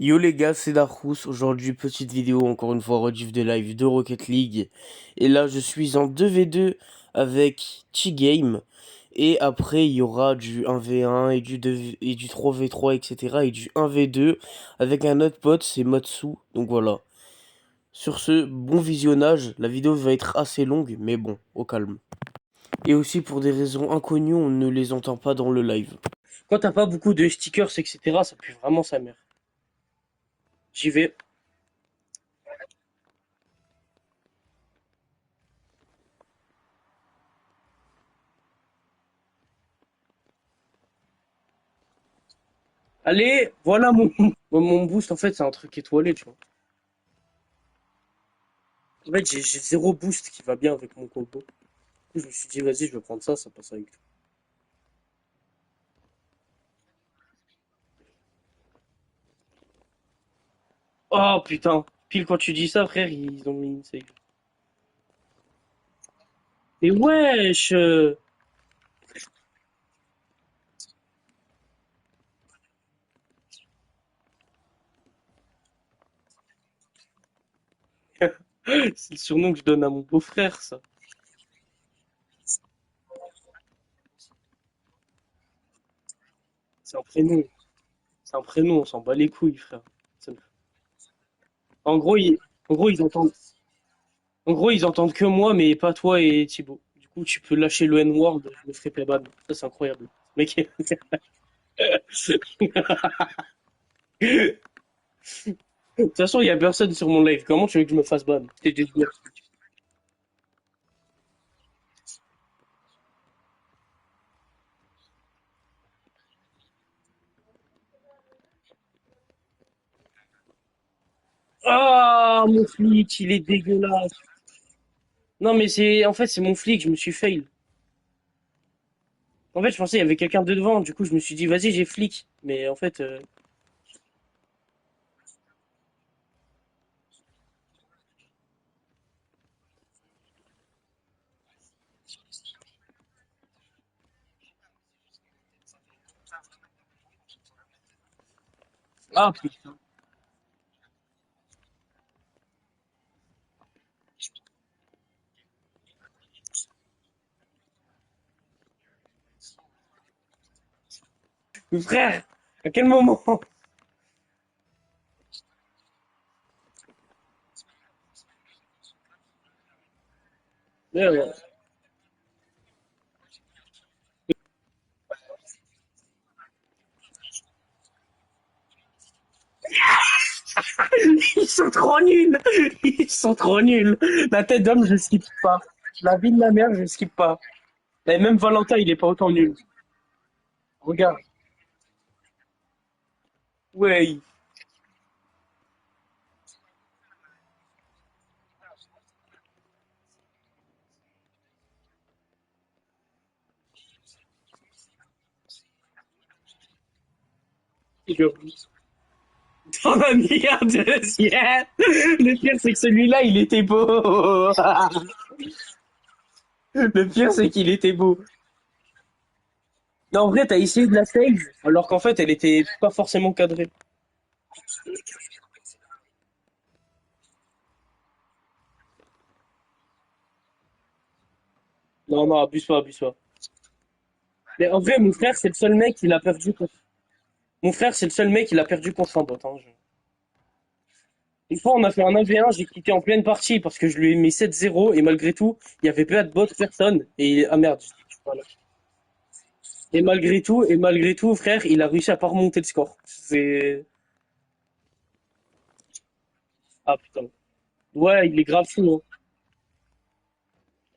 Yo les gars, c'est Darkus. Aujourd'hui, petite vidéo, encore une fois, rediff de live de Rocket League. Et là, je suis en 2v2 avec T-Game. Et après, il y aura du 1v1 et du 2 et du 3v3, etc. Et du 1v2 avec un autre pote, c'est Matsu. Donc voilà. Sur ce, bon visionnage. La vidéo va être assez longue, mais bon, au calme. Et aussi, pour des raisons inconnues, on ne les entend pas dans le live. Quand t'as pas beaucoup de stickers, etc., ça pue vraiment sa mère. J'y vais. Allez, voilà mon boost, en fait, c'est un truc étoilé, tu vois. En fait, j'ai zéro boost qui va bien avec mon combo. Du coup, je me suis dit, vas-y, je vais prendre ça passe avec tout. Oh putain, pile quand tu dis ça, frère, ils ont mis une save. Mais wesh c'est le surnom que je donne à mon beau-frère, ça. C'est un prénom. C'est un prénom, on s'en bat les couilles, frère. Ça me- En gros, en gros, en gros, ils entendent que moi, mais pas toi et Thibaut. Du coup, tu peux lâcher le N-word, je me ferai pas ban. Ça, c'est incroyable. Mec, de toute façon, il y a personne sur mon live. Comment tu veux que je me fasse ban? T'es des joueurs. Ah, mon flic, il est dégueulasse. Non, mais en fait, c'est mon flic, je me suis fail. En fait, je pensais qu'il y avait quelqu'un de devant, du coup, je me suis dit, vas-y, j'ai flic. Mais en fait, ah, putain. Mais frère, à quel moment? Merde. Ils sont trop nuls. Ils sont trop nuls. La tête d'homme, je skip pas. La vie de ma mère, je skip pas. Et même Valentin, il est pas autant nul. Regarde. Ouais. Je... T'en as mis un deuxième. Le pire, c'est que celui-là, il était beau. Le pire, c'est qu'il était beau. Non, en vrai, t'as essayé de la save, alors qu'en fait, elle était pas forcément cadrée. Non, non, abuse pas, abuse pas. Mais en vrai, mon frère, c'est le seul mec, il a perdu contre... Mon frère, c'est le seul mec, il a perdu contre un bot. Hein. Une fois, on a fait un 1v1, j'ai quitté en pleine partie parce que je lui ai mis 7-0 et malgré tout, il y avait pas de bot, personne. Et, ah merde. Voilà. Et malgré tout, frère, il a réussi à pas remonter le score. C'est... Ah putain. Ouais, il est grave fou, hein.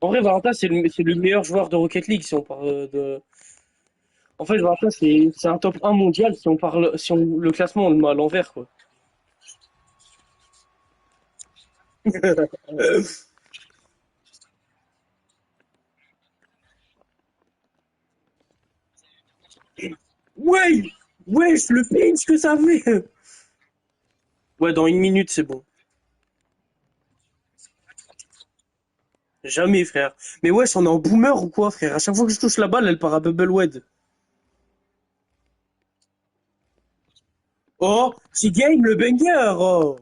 En vrai, Valentin, c'est le meilleur joueur de Rocket League si on parle de... En fait, Valentin, c'est un top 1 mondial si on parle, si on, le classement, on le met à l'envers, quoi. Ouais! Ouais, je le pinch que ça fait! Ouais, dans une minute, c'est bon. Jamais, frère. Mais ouais, on est en boomer ou quoi, frère? À chaque fois que je touche la balle, elle part à Bubblewed. Oh, T-Game, le banger! Oh.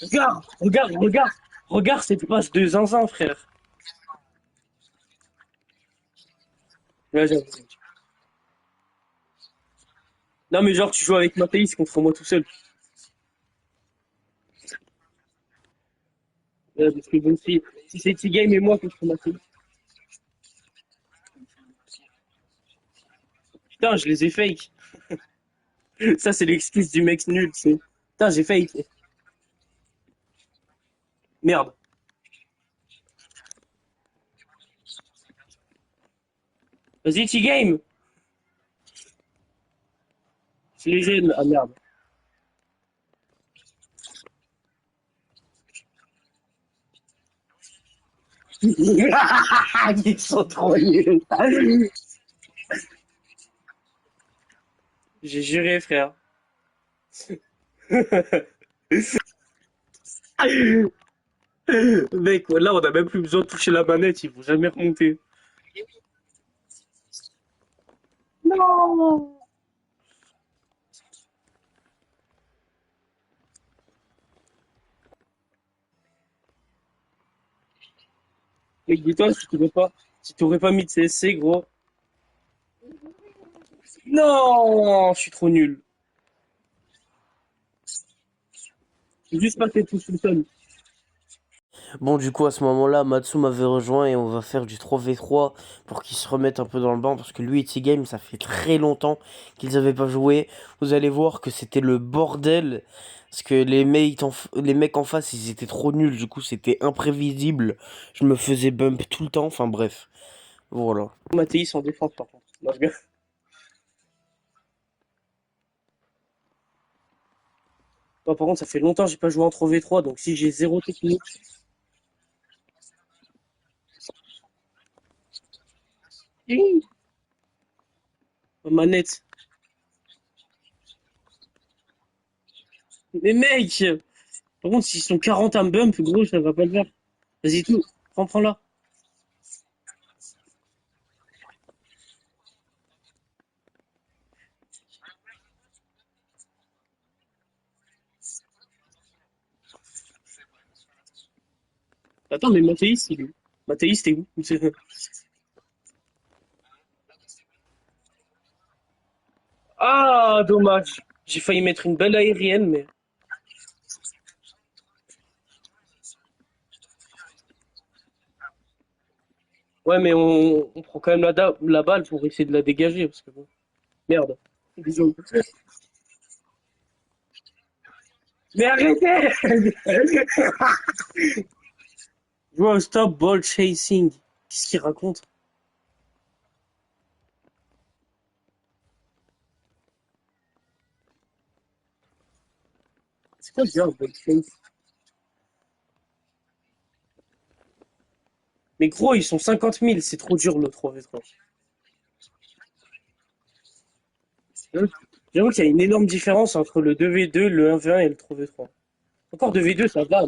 Regarde, regarde, regarde, regarde cette passe de zinzin, frère. Ouais, j'avoue. Non, mais genre, tu joues avec Mathéis contre moi tout seul. Parce que bon, si c'est T-Game et moi contre Mathéis. Putain, je les ai fake. Ça, c'est l'excuse du mec nul, tu sais. Putain, j'ai fake. Merde. Vas-y, T-Game. Je les gêne. Ah, merde. Ils sont trop nuls. J'ai juré, frère. Mec, là, on a même plus besoin de toucher la manette, ils vont jamais remonter. Non! Mec, dis-toi, si t'aurais pas mis de CSC, gros. Non! Je suis trop nul. J'ai juste passé tout seul. Bon, du coup, à ce moment-là, Matsu m'avait rejoint et on va faire du 3v3 pour qu'il se remette un peu dans le bain parce que lui et T-Game, ça fait très longtemps qu'ils avaient pas joué. Vous allez voir que c'était le bordel parce que les mecs en face, ils étaient trop nuls. Du coup, c'était imprévisible. Je me faisais bump tout le temps. Enfin, bref. Voilà. Mathéis en défense, par contre. Non, je... Moi, par contre, ça fait longtemps que j'ai pas joué en 3v3, donc si j'ai zéro technique. Hi, ma manette. Mais mec! Par contre, s'ils sont 40 à me bump, gros, ça va pas le faire. Vas-y, tout. Prends-la. Attends, mais Mathéis, il est où? Mathéis, t'es où? Ah, dommage. J'ai failli mettre une belle aérienne, mais... Ouais, mais on prend quand même la balle pour essayer de la dégager, parce que bon... Merde. Bisous. Mais arrêtez! Bro, stop ball chasing. Qu'est-ce qu'il raconte? C'est quoi déjà un ball chase? Mais gros, ils sont 50 000, c'est trop dur le 3v3. J'avoue qu'il y a une énorme différence entre le 2v2, le 1v1 et le 3v3. Encore 2v2, ça va.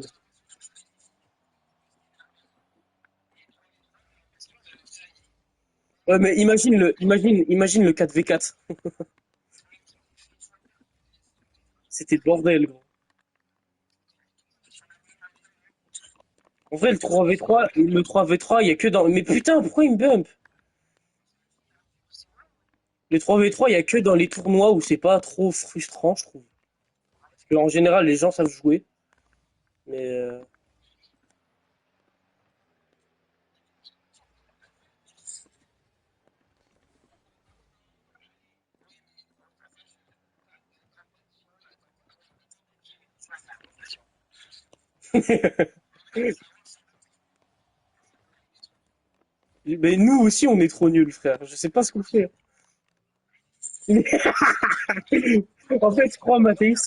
Ouais, mais imagine le 4v4. C'était le bordel, gros. En vrai, le 3v3, il y a que dans... Mais putain, pourquoi il me bump? Le 3v3, il y a que dans les tournois où c'est pas trop frustrant, je trouve. Parce qu'en général, les gens savent jouer. Mais... mais nous aussi, on est trop nuls, frère. Je sais pas ce qu'on fait. En fait, je crois, Mathéis,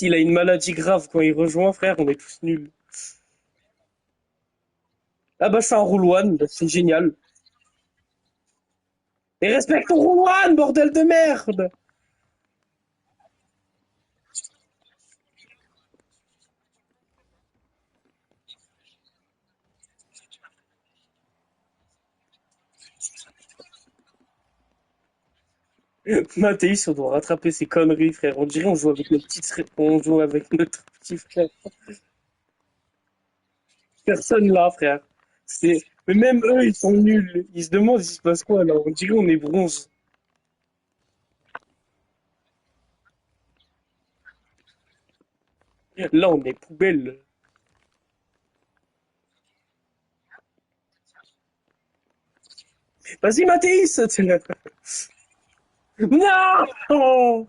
il a une maladie grave. Quand il rejoint, frère, on est tous nuls. Ah bah, je fais un roll one, bah, c'est génial. Mais respecte ton roll one, bordel de merde! Mathéus, on doit rattraper ces conneries, frère. On dirait on joue avec on joue avec notre petit frère. Personne là, frère. C'est... Mais même eux, ils sont nuls. Ils se demandent il se passe quoi là. On dirait on est bronze. Là, on est poubelle. Vas-y, Mathéus! Non!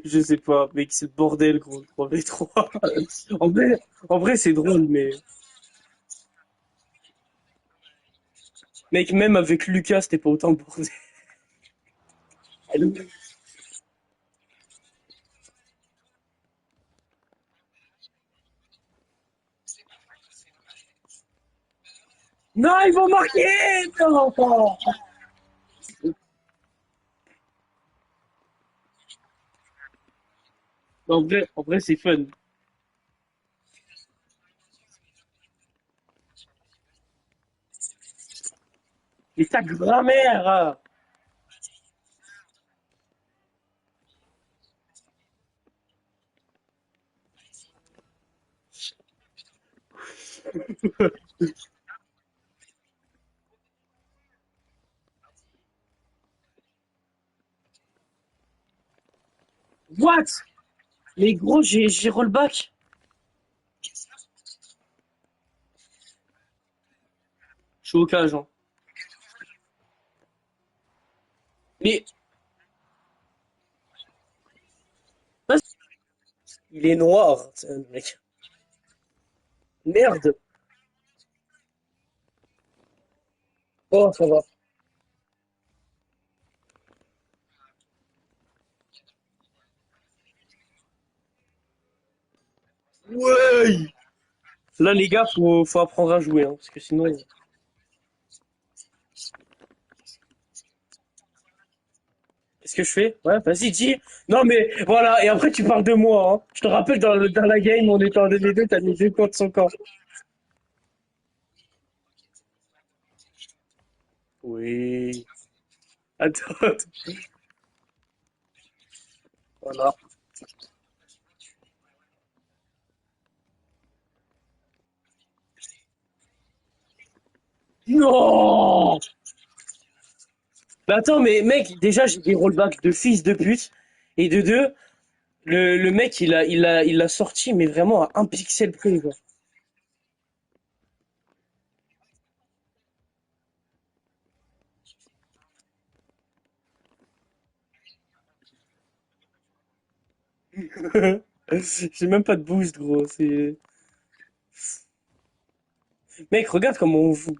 Je sais pas, mec, c'est le bordel, gros, le 3v3. En vrai, en vrai, c'est drôle, mais mec, même avec Lucas, c'était pas autant le bordel. Non, ils vont marquer! Non! En vrai, c'est fun. Et ta grand-mère! What? Mais gros, j'ai rollback. Je suis au cage, hein. Mais, vas-y. Il est noir, mec. Merde. Oh, ça va. Ouais! Là, les gars, faut apprendre à jouer, hein, parce que sinon. Qu'est-ce que je fais? Ouais, vas-y, dis. Non, mais voilà, et après, tu parles de moi, hein. Je te rappelle, dans la game, on était en 2v2, t'as mis deux contre son camp. Oui. Attends, attends. Voilà. Non! Mais attends, mais mec, déjà, j'ai des rollbacks de fils de pute. Et de deux, le mec, il a sorti, mais vraiment à un pixel près, quoi. J'ai même pas de boost, gros. C'est... Mec, regarde comment on joue.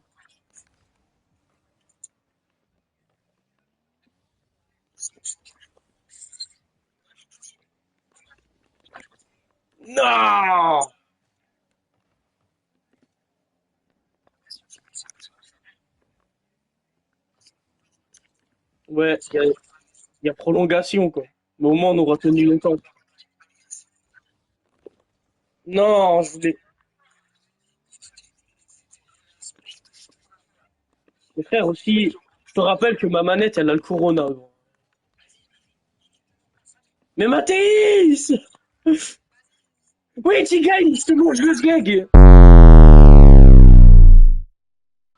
Non! Ouais, il y a prolongation, quoi. Mais au moins, on aura tenu longtemps. Non, je voulais. Mais frère, aussi, je te rappelle que ma manette, elle a le Corona, gros. Mais Mathéis! Oui, tu gagnes, je te mange le sgeg!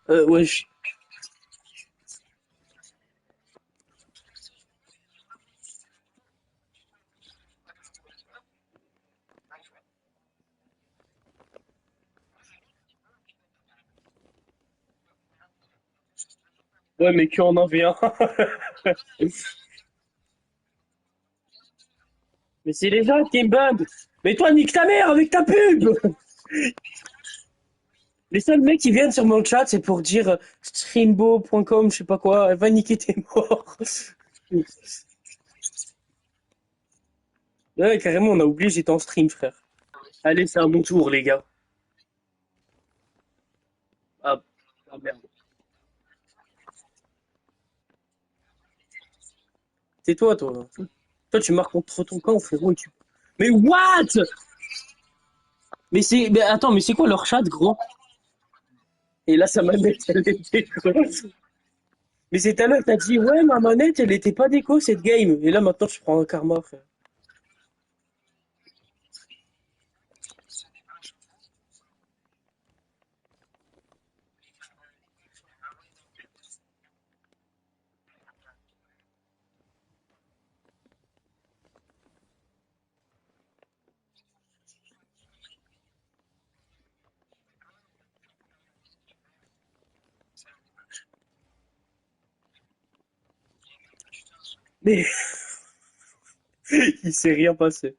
Wesh. Ouais, mais qui en avait un. Mais c'est les gens qui me ban. Mais toi, nique ta mère avec ta pub! Les seuls mecs qui viennent sur mon chat, c'est pour dire streambo.com, je sais pas quoi, va niquer tes morts. Ouais, carrément, on a oublié, j'étais en stream, frère. Allez, c'est un bon tour, les gars. Ah, ah, merde. Tais-toi, toi. Toi, tu marques contre ton camp, frérot, et tu... Mais what? Mais c'est... Mais attends, mais c'est quoi leur chat, gros? Et là, sa manette, elle était grosse. Mais c'est tout à l'heure, t'as dit, ouais, ma manette, elle était pas déco, cette game. Et là, maintenant, je prends un karma, frère. Mais il s'est rien passé.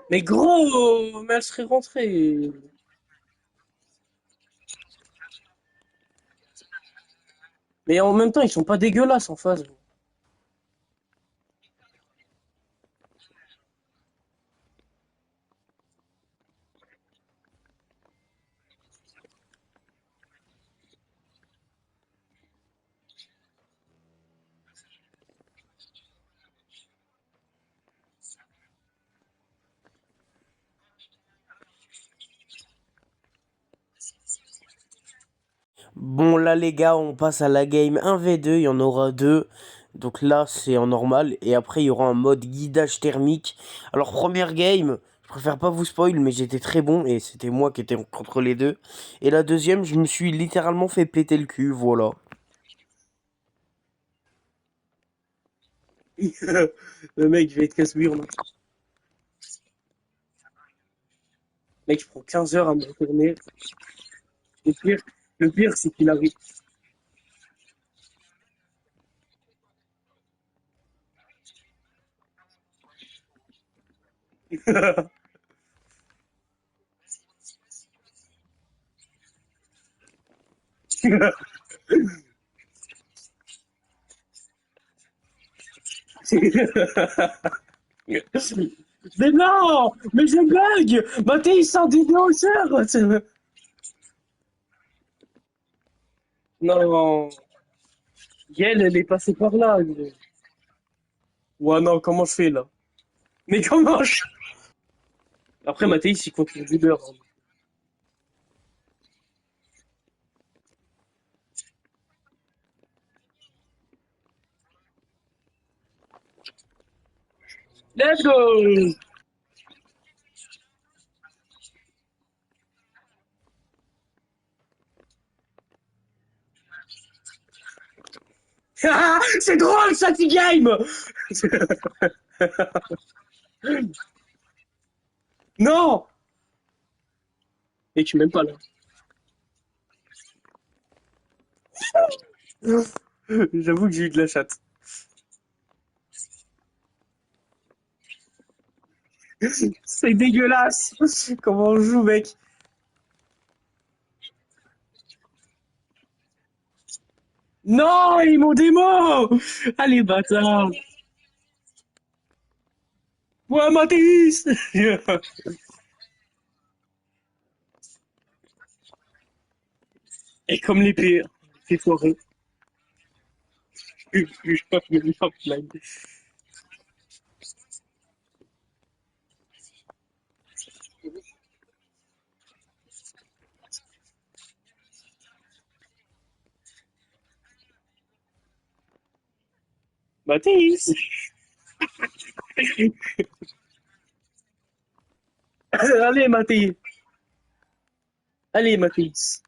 Mais gros, mais elle serait rentrée. Mais en même temps, ils sont pas dégueulasses en face. Bon, là, les gars, on passe à la game 1v2. Il y en aura deux. Donc là, c'est en normal. Et après, il y aura un mode guidage thermique. Alors, première game, je préfère pas vous spoil, mais j'étais très bon. Et c'était moi qui étais contre les deux. Et la deuxième, je me suis littéralement fait péter le cul. Voilà. Le mec, je vais être casse-mur, là. Mec, je prends 15 heures à me retourner. Le pire, le pire, c'est qu'il arrive. Mais non! Mais je bug! Mathé, il sort des déhancheurs! Non, Gaël, elle est passée par là, gros. Ouais, non, comment je fais, là? Mais comment je... Après, Mathéis, il compte le leader. Let's go! Ah, c'est drôle, ça, T-Game! Non! Et tu m'aimes pas, là. J'avoue que j'ai eu de la chatte. C'est dégueulasse! Comment on joue, mec? Non, ils m'ont démo! Allez, bâtard! Ouais, Mathéis! Et comme l'épée, c'est foiré. Je pas que mes blague. Mathéis! Allez, Mathéis! Allez, Mathéis!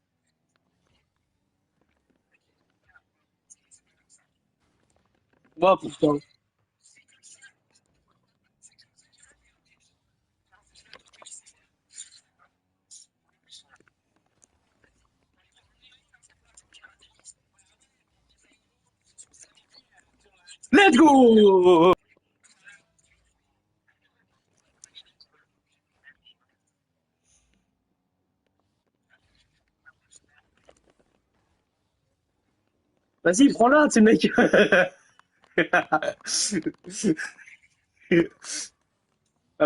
Moi, pourtant. Let's go! Vas-y, prends-la, tu mec! Ah,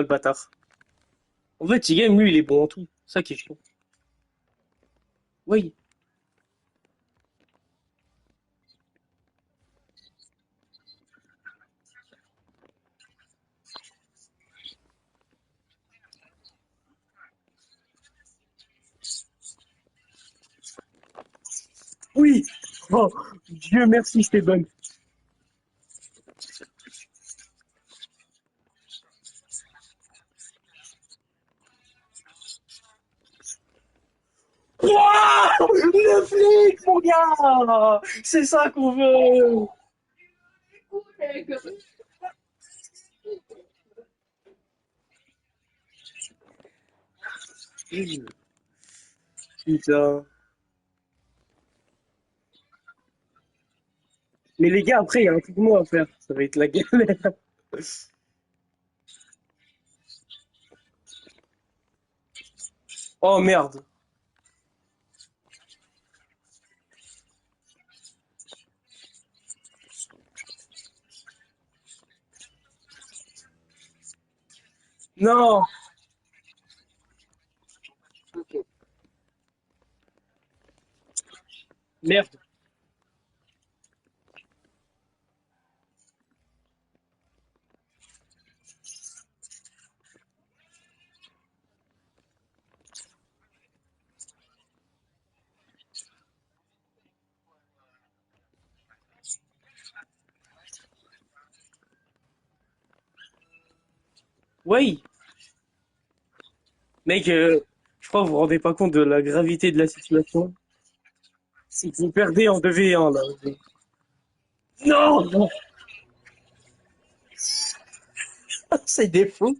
le bâtard. En fait, T-Game, lui, il est bon en tout. Ça qui est chiant. Oui. Oui. Oh, Dieu merci, c'était bonne. Wouah, le flic, mon gars! C'est ça qu'on veut! Putain. Mais les gars, après, il y a un truc moi à faire. Ça va être la galère. Oh merde. Non. Merde. Oui. Mec, je crois que vous vous rendez pas compte de la gravité de la situation. C'est que vous perdez en 2v1 là. Non! C'est des fous.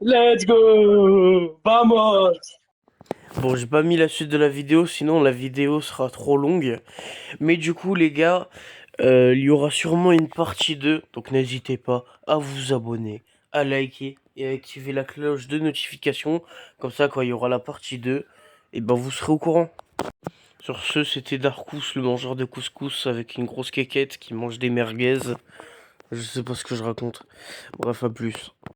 Let's go! Vamos! Bon, j'ai pas mis la suite de la vidéo, sinon la vidéo sera trop longue. Mais du coup, les gars, il y aura sûrement une partie 2. Donc n'hésitez pas à vous abonner, à liker et à activer la cloche de notification. Comme ça, quand il y aura la partie 2, et ben vous serez au courant. Sur ce, c'était Darkus, le mangeur de couscous avec une grosse quéquette qui mange des merguez. Je sais pas ce que je raconte. Bref, à plus.